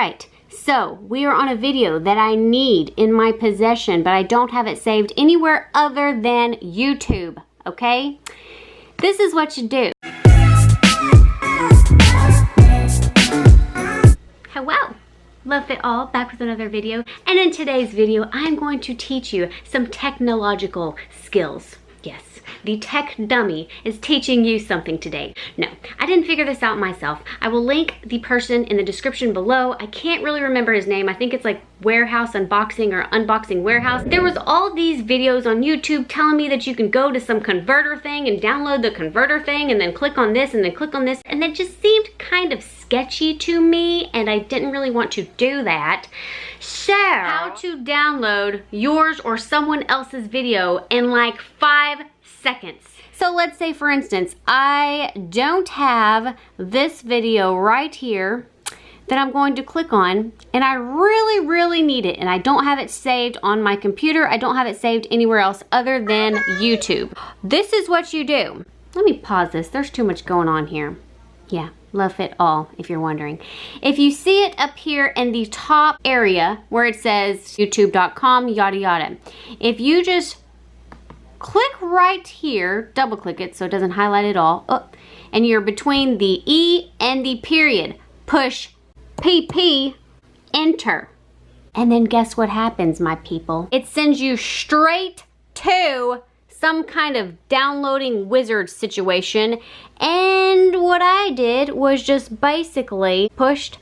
right, so we are on a video that I need in my possession, but I don't have it saved anywhere other than YouTube, okay? This is what you do. Hello, Luvfitall, back with another video. And in today's video, I'm going to teach you some technological skills. Yes, the tech dummy is teaching you something today. No, I didn't figure this out myself. I will link the person in the description below. I can't really remember his name. I think it's like Warehouse Unboxing or Unboxing Warehouse. There was all these videos on YouTube telling me that you can go to some converter thing and download the converter thing and then click on this and then click on this. And that just seemed kind of sketchy to me and I didn't really want to do that. So, how to download yours or someone else's video in like 5 seconds. So let's say for instance, I don't have this video right here that I'm going to click on and I really need it and I don't have it saved on my computer. I don't have it saved anywhere else other than YouTube. This is what you do. Let me pause this. There's too much going on here. Yeah, Luvfitall, if you're wondering. If you see it up here in the top area where it says youtube.com, yada yada. If you just click right here, double click it so it doesn't highlight it all, and you're between the E and the period, push PP, enter. And then guess what happens, my people? It sends you straight to some kind of downloading wizard situation. And what I did was just basically pushed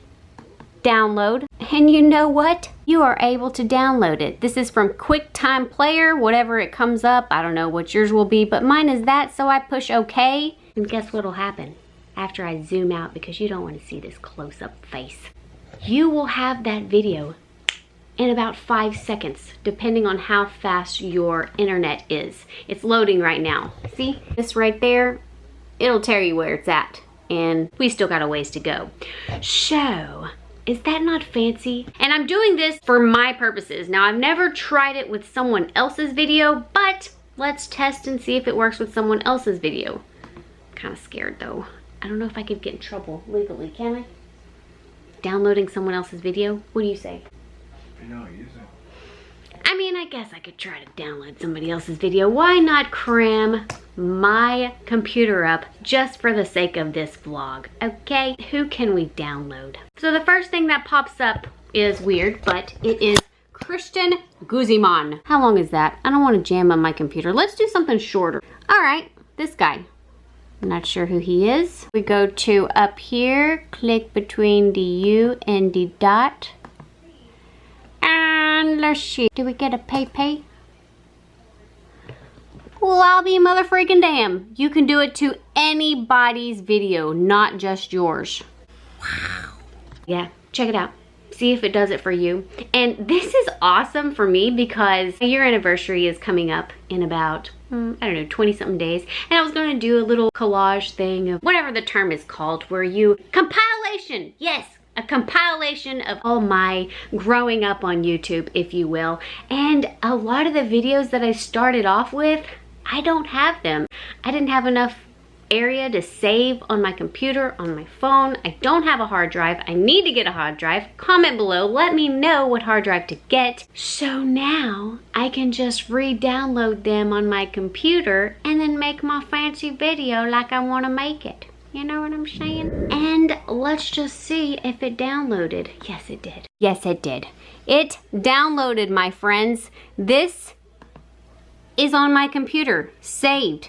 download. And you know what? You are able to download it. This is from QuickTime Player, whatever it comes up. I don't know what yours will be, but mine is that, so I push OK. And guess what'll happen after I zoom out, because you don't want to see this close-up face. You will have that video in about 5 seconds, depending on how fast your internet is. It's loading right now. See this right there? It'll tell you where it's at, and we still got a ways to go. So, is that not fancy? And I'm doing this for my purposes. Now, I've never tried it with someone else's video, but let's test and see if it works with someone else's video. Kind of scared though. I don't know if I could get in trouble legally, can I? Downloading someone else's video? What do you say? No, use it. I mean, I guess I could try to download somebody else's video. Why not cram my computer up just for the sake of this vlog, okay? Who can we download? So the first thing that pops up is weird, but it is Christian Guzman. How long is that? I don't want to jam on my computer. Let's do something shorter. All right, this guy. I'm not sure who he is. We go to up here, click between the U and the dot. And let's see, do we get a pay? Well, I'll be mother freaking damn. You can do it to anybody's video, not just yours. Wow. Yeah, check it out. See if it does it for you. And this is awesome for me because your anniversary is coming up in about, I don't know, 20 something days. And I was gonna do a little collage thing of whatever the term is called, where you, compilation, yes. A compilation of all my growing up on YouTube, if you will. And a lot of the videos that I started off with, I don't have them. I didn't have enough area to save on my computer, on my phone. I don't have a hard drive. I need to get a hard drive. Comment below, let me know what hard drive to get. So now I can just re-download them on my computer and then make my fancy video like I want to make it. You know what I'm saying? And let's just see if it downloaded. Yes, it did. Yes, it did. It downloaded, my friends. This is on my computer, saved.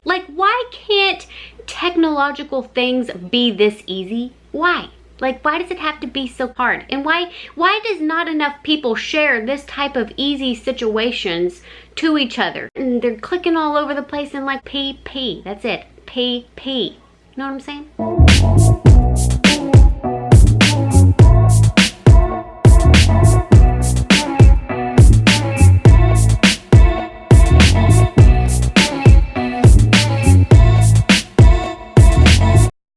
Like, why can't technological things be this easy? Why? Like, why does it have to be so hard? And why does not enough people share this type of easy situations to each other? And they're clicking all over the place and like PP. That's it. PP. You know what I'm saying?